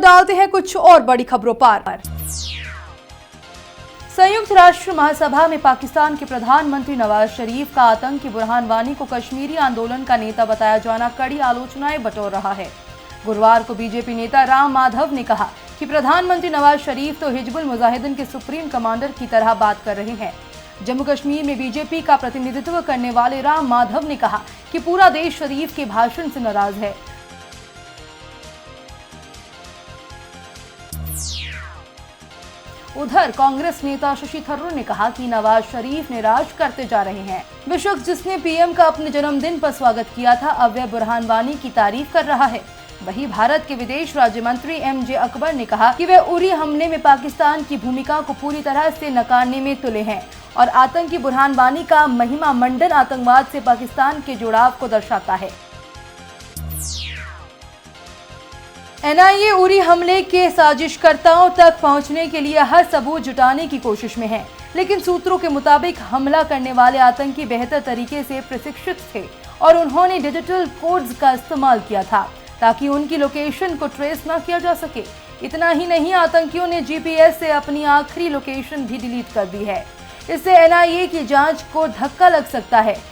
डालते हैं कुछ और बड़ी खबरों पर। संयुक्त राष्ट्र महासभा में पाकिस्तान के प्रधानमंत्री नवाज शरीफ का आतंकी बुरहान वानी को कश्मीरी आंदोलन का नेता बताया जाना कड़ी आलोचनाएं बटोर रहा है। गुरुवार को बीजेपी नेता राम माधव ने कहा कि प्रधानमंत्री नवाज शरीफ तो हिजबुल मुजाहिदीन के सुप्रीम कमांडर की तरह बात कर रहे हैं। जम्मू कश्मीर में बीजेपी का प्रतिनिधित्व करने वाले राम माधव ने कहा कि पूरा देश शरीफ के भाषण से नाराज है। उधर कांग्रेस नेता शशि थरूर ने कहा कि नवाज शरीफ ने राज करते जा रहे हैं। वे शख्स जिसने पीएम का अपने जन्मदिन पर स्वागत किया था, अब वह बुरहान वानी की तारीफ कर रहा है। वहीं भारत के विदेश राज्य मंत्री एमजे अकबर ने कहा कि वे उरी हमले में पाकिस्तान की भूमिका को पूरी तरह से नकारने में तुले हैं और आतंकी बुरहान वानी का महिमा मंडन आतंकवाद से पाकिस्तान के जुड़ाव को दर्शाता है। एनआईए उरी हमले के साजिशकर्ताओं तक पहुंचने के लिए हर सबूत जुटाने की कोशिश में है, लेकिन सूत्रों के मुताबिक हमला करने वाले आतंकी बेहतर तरीके से प्रशिक्षित थे और उन्होंने डिजिटल कोड्स का इस्तेमाल किया था ताकि उनकी लोकेशन को ट्रेस न किया जा सके। इतना ही नहीं, आतंकियों ने जीपीएस से अपनी आखिरी लोकेशन भी डिलीट कर दी है। इससे एनआईए की जांच को धक्का लग सकता है।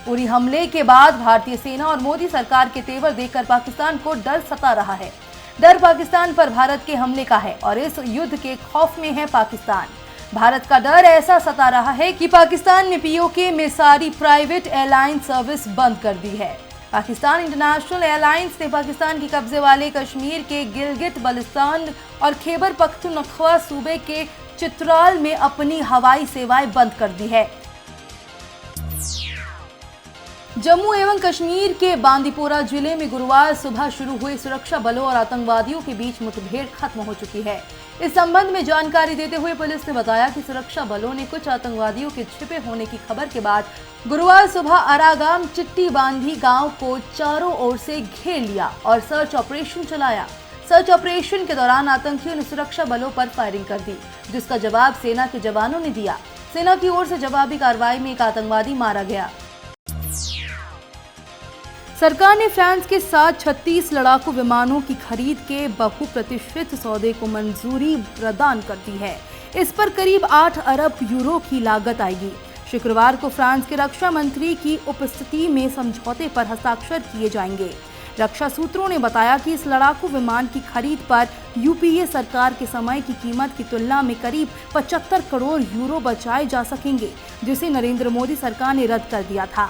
उरी हमले के बाद भारतीय सेना और मोदी सरकार के तेवर देखकर पाकिस्तान को डर सता रहा है। डर पाकिस्तान पर भारत के हमले का है और इस युद्ध के खौफ में है पाकिस्तान। भारत का डर ऐसा सता रहा है कि पाकिस्तान ने पीओके में सारी प्राइवेट एयरलाइन सर्विस बंद कर दी है। पाकिस्तान इंटरनेशनल एयरलाइंस ने पाकिस्तान के कब्जे वाले कश्मीर के गिलगित बल्तिस्तान और खैबर पख्तूनख्वा सूबे के चित्राल में अपनी हवाई सेवाएं बंद कर दी है। जम्मू एवं कश्मीर के बांदीपोरा जिले में गुरुवार सुबह शुरू हुए सुरक्षा बलों और आतंकवादियों के बीच मुठभेड़ खत्म हो चुकी है। इस संबंध में जानकारी देते हुए पुलिस ने बताया कि सुरक्षा बलों ने कुछ आतंकवादियों के छिपे होने की खबर के बाद गुरुवार सुबह अरागाम चिट्टी बांधी गांव को चारों ओर से घेर लिया और सर्च ऑपरेशन चलाया। सर्च ऑपरेशन के दौरान आतंकियों ने सुरक्षा बलों पर फायरिंग कर दी, जिसका जवाब सेना के जवानों ने दिया। सेना की ओर से जवाबी कार्रवाई में एक आतंकवादी मारा गया। सरकार ने फ्रांस के साथ 36 लड़ाकू विमानों की खरीद के बहुप्रतीक्षित सौदे को मंजूरी प्रदान कर दी है। इस पर करीब 8 अरब यूरो की लागत आएगी। शुक्रवार को फ्रांस के रक्षा मंत्री की उपस्थिति में समझौते पर हस्ताक्षर किए जाएंगे। रक्षा सूत्रों ने बताया कि इस लड़ाकू विमान की खरीद पर यूपीए सरकार के समय की कीमत की तुलना में करीब 75 करोड़ यूरो बचाए जा सकेंगे, जिसे नरेंद्र मोदी सरकार ने रद्द कर दिया था।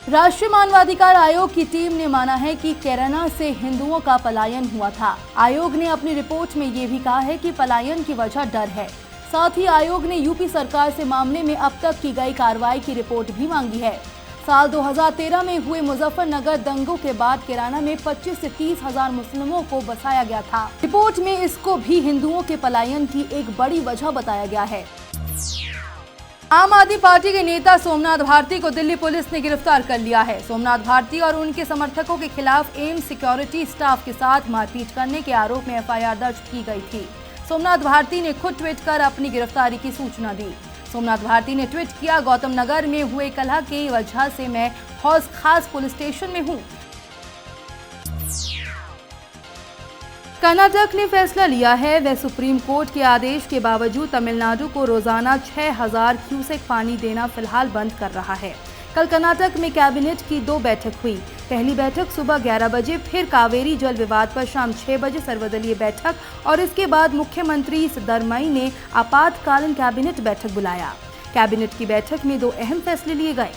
राष्ट्रीय मानवाधिकार आयोग की टीम ने माना है कि केरला से हिंदुओं का पलायन हुआ था। आयोग ने अपनी रिपोर्ट में ये भी कहा है कि पलायन की वजह डर है। साथ ही आयोग ने यूपी सरकार से मामले में अब तक की गई कार्रवाई की रिपोर्ट भी मांगी है। साल 2013 में हुए मुजफ्फरनगर दंगों के बाद केरला में 25 से 30 हजार मुस्लिमों को बसाया गया था। रिपोर्ट में इसको भी हिंदुओं के पलायन की एक बड़ी वजह बताया गया है। आम आदमी पार्टी के नेता सोमनाथ भारती को दिल्ली पुलिस ने गिरफ्तार कर लिया है। सोमनाथ भारती और उनके समर्थकों के खिलाफ एम्स सिक्योरिटी स्टाफ के साथ मारपीट करने के आरोप में एफआईआर दर्ज की गई थी। सोमनाथ भारती ने खुद ट्वीट कर अपनी गिरफ्तारी की सूचना दी। सोमनाथ भारती ने ट्वीट किया, गौतम नगर में हुए कलह की वजह से मैं हौज खास पुलिस स्टेशन में हूँ। कर्नाटक ने फैसला लिया है, वह सुप्रीम कोर्ट के आदेश के बावजूद तमिलनाडु को रोजाना 6000 क्यूसेक पानी देना फिलहाल बंद कर रहा है। कल कर्नाटक में कैबिनेट की 2 बैठक हुई। पहली बैठक सुबह 11 बजे, फिर कावेरी जल विवाद पर शाम 6 बजे सर्वदलीय बैठक और इसके बाद मुख्यमंत्री सिद्धरमैया ने आपातकालीन कैबिनेट बैठक बुलाया। कैबिनेट की बैठक में 2 अहम फैसले लिए गए।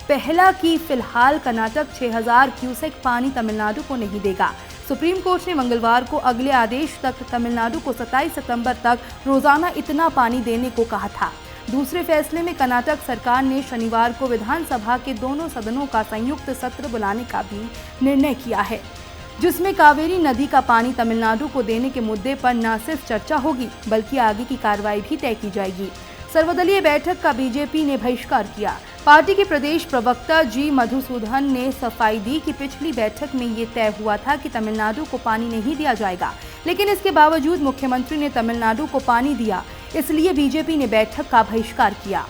पहला कि फिलहाल कर्नाटक 6000 क्यूसेक पानी तमिलनाडु को नहीं देगा। सुप्रीम कोर्ट ने मंगलवार को अगले आदेश तक तमिलनाडु को 27 सितंबर तक रोजाना इतना पानी देने को कहा था। दूसरे फैसले में कर्नाटक सरकार ने शनिवार को विधानसभा के दोनों सदनों का संयुक्त सत्र बुलाने का भी निर्णय किया है, जिसमें कावेरी नदी का पानी तमिलनाडु को देने के मुद्दे पर न सिर्फ चर्चा होगी बल्कि आगे की कार्रवाई भी तय की जाएगी। सर्वदलीय बैठक का बीजेपी ने बहिष्कार किया। पार्टी के प्रदेश प्रवक्ता जी मधुसूदन ने सफाई दी कि पिछली बैठक में ये तय हुआ था कि तमिलनाडु को पानी नहीं दिया जाएगा, लेकिन इसके बावजूद मुख्यमंत्री ने तमिलनाडु को पानी दिया, इसलिए बीजेपी ने बैठक का बहिष्कार किया।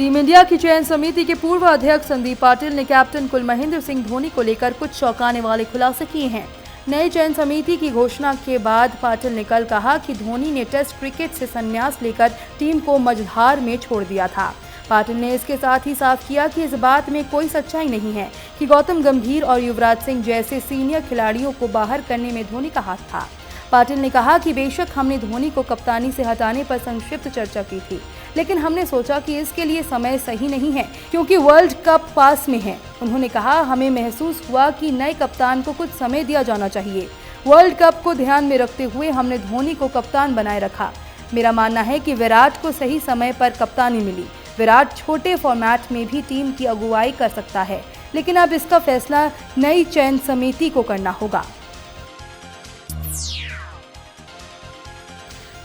टीम इंडिया की चयन समिति के पूर्व अध्यक्ष संदीप पाटिल ने कैप्टन कुल महेंद्र सिंह धोनी को लेकर कुछ चौंकाने वाले खुलासे किए हैं। नई चयन समिति की घोषणा के बाद पाटिल ने कल कहा कि धोनी ने टेस्ट क्रिकेट से संन्यास लेकर टीम को मझधार में छोड़ दिया था। पाटिल ने इसके साथ ही साफ किया कि इस बात में कोई सच्चाई नहीं है कि गौतम गंभीर और युवराज सिंह जैसे सीनियर खिलाड़ियों को बाहर करने में धोनी का हाथ था। पाटिल ने कहा कि बेशक हमने धोनी को कप्तानी से हटाने पर संक्षिप्त चर्चा की थी, लेकिन हमने सोचा कि इसके लिए समय सही नहीं है क्योंकि वर्ल्ड कप पास में है। उन्होंने कहा, हमें महसूस हुआ कि नए कप्तान को कुछ समय दिया जाना चाहिए। वर्ल्ड कप को ध्यान में रखते हुए हमने धोनी को कप्तान बनाए रखा। मेरा मानना है कि विराट को सही समय पर कप्तानी मिली। विराट छोटे फॉर्मेट में भी टीम की अगुवाई कर सकता है, लेकिन अब इसका फैसला नई चयन समिति को करना होगा।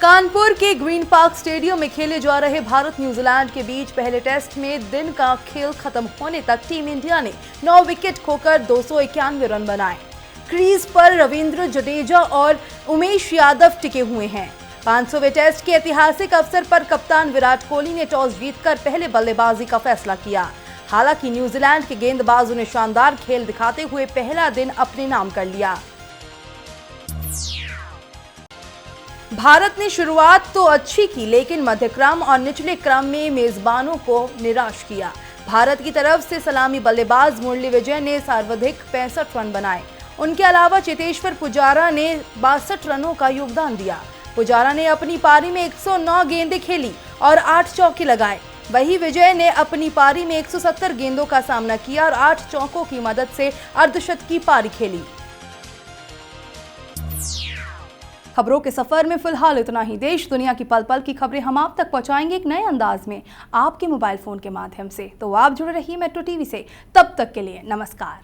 कानपुर के ग्रीन पार्क स्टेडियम में खेले जा रहे भारत न्यूजीलैंड के बीच पहले टेस्ट में दिन का खेल खत्म होने तक टीम इंडिया ने 9 विकेट खोकर 291 रन बनाए। क्रीज पर रविंद्र जडेजा और उमेश यादव टिके हुए हैं। 500वें टेस्ट के ऐतिहासिक अवसर पर कप्तान विराट कोहली ने टॉस जीतकर पहले बल्लेबाजी का फैसला किया। हालांकि न्यूजीलैंड के गेंदबाजों ने शानदार खेल दिखाते हुए पहला दिन अपने नाम कर लिया। भारत ने शुरुआत तो अच्छी की, लेकिन मध्य क्रम और निचले क्रम में मेजबानों को निराश किया। भारत की तरफ से सलामी बल्लेबाज मुरली विजय ने सर्वाधिक 65 रन बनाए। उनके अलावा चेतेश्वर पुजारा ने 62 रनों का योगदान दिया। पुजारा ने अपनी पारी में 109 गेंदें खेली और 8 चौके लगाए। वहीं विजय ने अपनी पारी में 170 गेंदों का सामना किया और 8 चौकों की मदद से अर्धशतकी पारी खेली। खबरों के सफर में फिलहाल इतना ही। देश दुनिया की पल पल की खबरें हम आप तक पहुंचाएंगे एक नए अंदाज में आपके मोबाइल फोन के माध्यम से। तो आप जुड़े रहिए मेट्रो टीवी से। तब तक के लिए नमस्कार।